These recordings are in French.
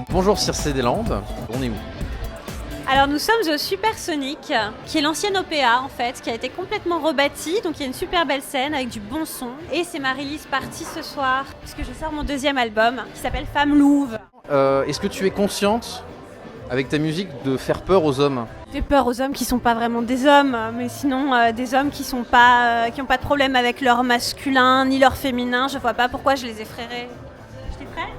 Bonjour Circe Deslandes, on est où? Alors nous sommes au Supersonic, qui est l'ancienne OPA en fait, qui a été complètement rebâtie, donc il y a une super belle scène avec du bon son. Et c'est ma release party ce soir, puisque je sors mon deuxième album, qui s'appelle Femme Louve. Est-ce que tu es consciente, avec ta musique, de faire peur aux hommes? J'ai peur aux hommes qui sont pas vraiment des hommes, mais sinon des hommes qui n'ont pas de problème avec leur masculin ni leur féminin, je vois pas pourquoi je les effraierais. J'étais prêt ?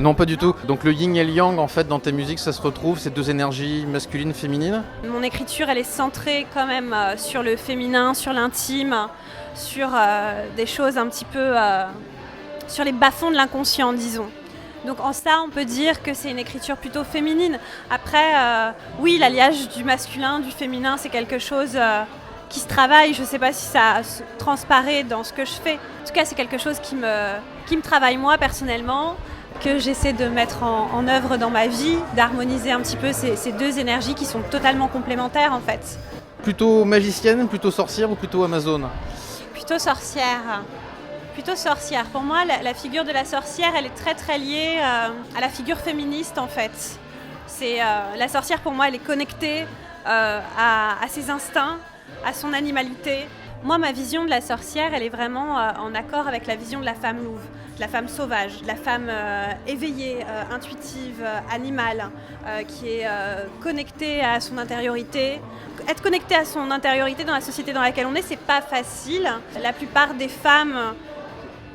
Non, pas du tout. Donc le yin et le yang, en fait, dans ta musique, ça se retrouve, ces deux énergies masculines, féminines? Mon écriture, elle est centrée quand même sur le féminin, sur l'intime, sur des choses un petit peu sur les bas-fonds de l'inconscient, disons. Donc en ça, on peut dire que c'est une écriture plutôt féminine. Après, oui, l'alliage du masculin, du féminin, c'est quelque chose qui se travaille. Je ne sais pas si ça se transparaît dans ce que je fais. En tout cas, c'est quelque chose qui me travaille moi personnellement, que j'essaie de mettre en œuvre dans ma vie, d'harmoniser un petit peu ces deux énergies qui sont totalement complémentaires en fait. Plutôt magicienne, plutôt sorcière ou plutôt amazone? Plutôt sorcière. Plutôt sorcière. Pour moi, la figure de la sorcière, elle est très très liée à la figure féministe en fait. La sorcière pour moi, elle est connectée à ses instincts, à son animalité. Moi, ma vision de la sorcière, elle est vraiment en accord avec la vision de la femme louve, de la femme sauvage, de la femme éveillée, intuitive, animale, qui est connectée à son intériorité. Être connectée à son intériorité dans la société dans laquelle on est, c'est pas facile. La plupart des femmes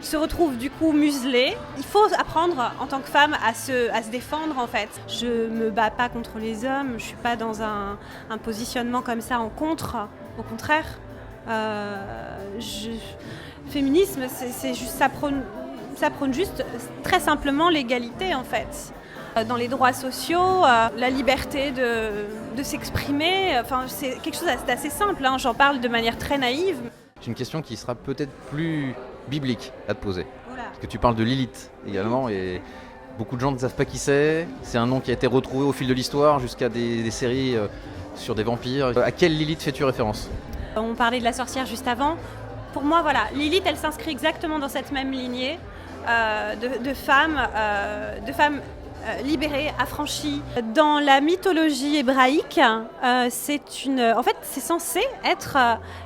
se retrouvent du coup muselées. Il faut apprendre en tant que femme à se défendre en fait. Je me bats pas contre les hommes, je suis pas dans un positionnement comme ça en contre, au contraire. Féminisme, c'est juste, ça prône juste très simplement l'égalité en fait. Dans les droits sociaux, la liberté de s'exprimer, c'est quelque chose d'assez simple, hein. J'en parle de manière très naïve. J'ai une question qui sera peut-être plus biblique à te poser. Voilà. Parce que tu parles de Lilith également et beaucoup de gens ne savent pas qui c'est. C'est un nom qui a été retrouvé au fil de l'histoire jusqu'à des séries sur des vampires. À quelle Lilith fais-tu référence? On parlait de la sorcière juste avant. Pour moi, voilà, Lilith, elle s'inscrit exactement dans cette même lignée de femmes libérées, affranchies. Dans la mythologie hébraïque, c'est censé être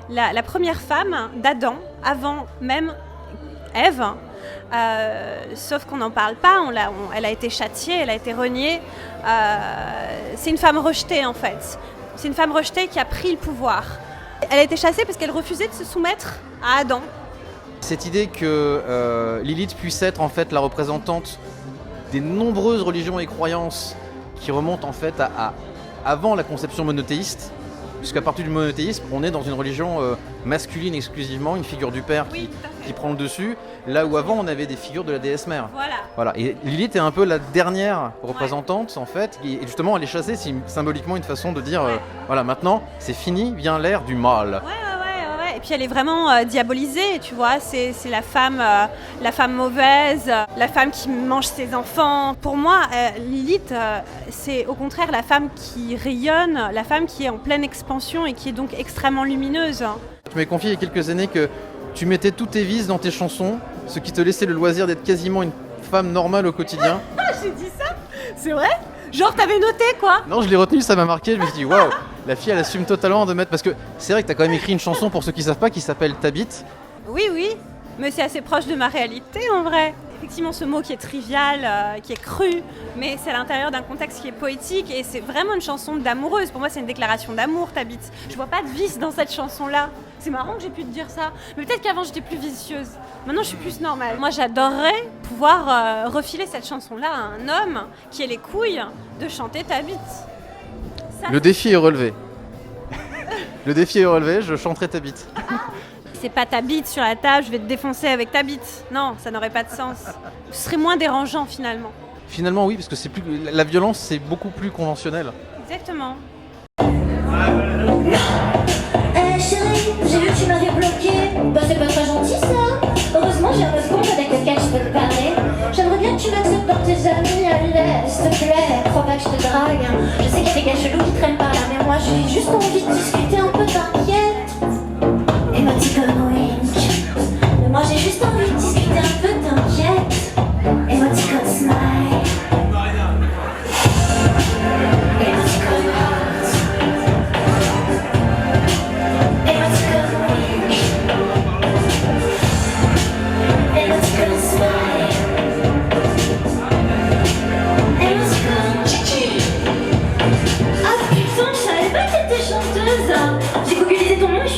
la première femme d'Adam, avant même Ève. Sauf qu'on n'en parle pas, elle a été châtiée, elle a été reniée. C'est une femme rejetée en fait. C'est une femme rejetée qui a pris le pouvoir. Elle a été chassée parce qu'elle refusait de se soumettre à Adam. Cette idée que Lilith puisse être en fait la représentante des nombreuses religions et croyances qui remontent en fait à avant la conception monothéiste, puisqu'à partir du monothéisme, on est dans une religion masculine exclusivement, une figure du père qui prend le dessus, là où avant on avait des figures de la déesse mère. Voilà. Et Lilith est un peu la dernière représentante en fait, et justement elle est chassée, c'est symboliquement une façon de dire voilà, maintenant c'est fini, vient l'ère du mal. Et puis elle est vraiment diabolisée, tu vois, c'est la femme mauvaise, la femme qui mange ses enfants. Pour moi, Lilith, c'est au contraire la femme qui rayonne, la femme qui est en pleine expansion et qui est donc extrêmement lumineuse. Tu m'as confié il y a quelques années que tu mettais tous tes vices dans tes chansons, ce qui te laissait le loisir d'être quasiment une femme normale au quotidien. J'ai dit ça? C'est vrai? Genre t'avais noté quoi? Non, je l'ai retenu, ça m'a marqué, je me suis dit waouh, la fille elle assume totalement de mettre, parce que c'est vrai que t'as quand même écrit une chanson pour ceux qui savent pas qui s'appelle T'habites. Oui, mais c'est assez proche de ma réalité en vrai. Effectivement, ce mot qui est trivial, qui est cru, mais c'est à l'intérieur d'un contexte qui est poétique et c'est vraiment une chanson d'amoureuse. Pour moi, c'est une déclaration d'amour, T'habites. Je vois pas de vice dans cette chanson-là. C'est marrant que j'ai pu te dire ça, mais peut-être qu'avant j'étais plus vicieuse. Maintenant, je suis plus normale. Moi, j'adorerais pouvoir refiler cette chanson-là à un homme qui ait les couilles de chanter T'habites. Le défi est relevé. Le défi est relevé, je chanterai T'habites. C'est pas ta bite sur la table, je vais te défoncer avec ta bite. Non, ça n'aurait pas de sens. Ce serait moins dérangeant finalement. Finalement oui, parce que la violence c'est beaucoup plus conventionnel. Exactement. Chérie, j'ai vu que tu m'avais bloqué. Bah c'est pas très gentil ça. Heureusement j'ai un autre compte avec lequel je peux te parler. J'aimerais bien que tu m'acceptes dans tes amis, allez, s'il te plaît. Crois pas que je te drague. Je sais qu'il y a des gars chelous qui traînent par là, mais moi j'ai juste envie de discuter un peu, t'inquiète.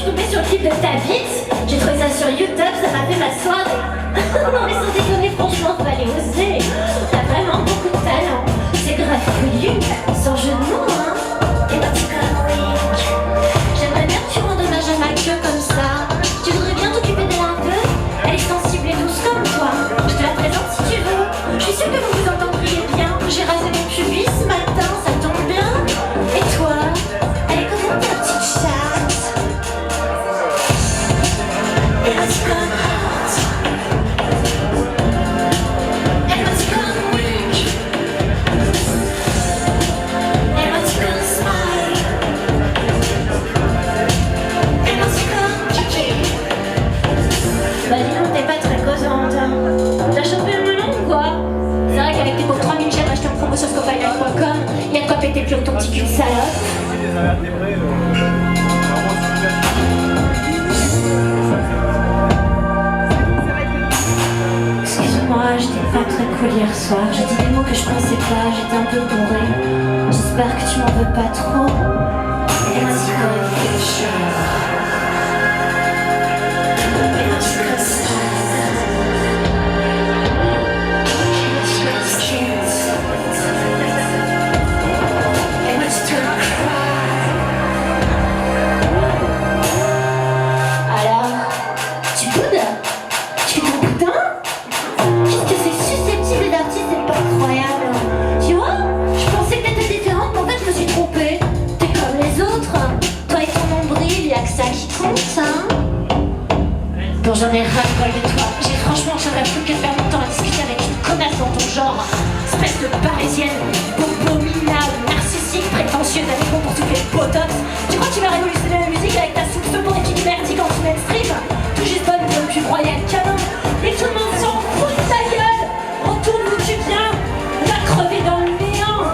suis tombée sur le clip de ta bite. J'ai trouvé ça sur YouTube, ça m'a fait ma soirée. Non mais sans déconner, franchement, fallait oser. T'as vraiment beaucoup de talent. C'est grave connu, sans jeu de mots, hein. Et bah c'est comme Wink. J'aimerais bien que tu rendes hommage à ma queue comme ça. Tu voudrais bien t'occuper d'elle un peu? Elle est sensible et douce comme toi. Je te la présente si tu veux. Je suis sûre que vous vous entendriez bien. J'ai rasé mon pubis ce matin, ça tombe bien. Et toi? Elle est comment ta petite chatte? Et là tu comme Hot. Et là tu comme Wink. Et là tu comme Smile. Et là tu comme Kiki. Bah dis donc, t'es pas très causante, hein. T'as chopé le melon ou quoi? C'est vrai qu'avec tes pauvres 3000 j'aime acheter en promo sur scopiline.com. Y'a de quoi péter plus haut ton petit cul de salope. Excuse-moi, j'étais pas très cool hier soir. J'ai dit des mots que je pensais pas, j'étais un peu bourrée. J'espère que tu m'en veux pas trop. Et vas-y, comme quelque chose. Et vas-y, comme ça. Alors, tu boudes? Tu fais ton putain? Qu'est-ce que c'est susceptible d'artiste, c'est pas incroyable. Tu vois? Je pensais que t'étais différente, mais en fait je me suis trompée. T'es comme les autres. Toi et ton nombril, y'a que ça qui compte, hein? Bon, j'en ai ras-le-bol de toi. J'aurais plus que faire mon temps à discuter avec une connasse dans ton genre. Espèce de parisienne, bobo, minable, narcissique, prétentieuse, avec bon pour souffler le botox. Tu crois que tu vas révolutionner la musique avec ta soupe pour équipe merdique anti-mainstream? Tout juste bonne comme tu croyais le canon. Et tout le monde s'en fout de ta gueule. Retourne d'où tu viens. Va crever dans le néant.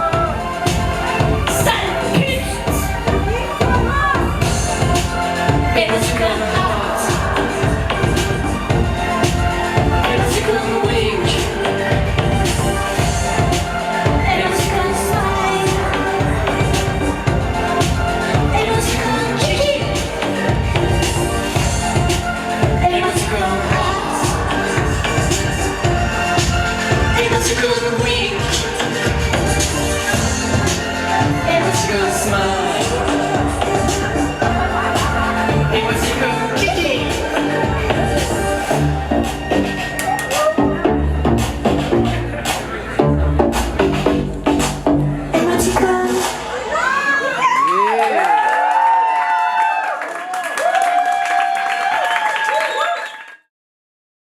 Sale pute. Et vas-y comme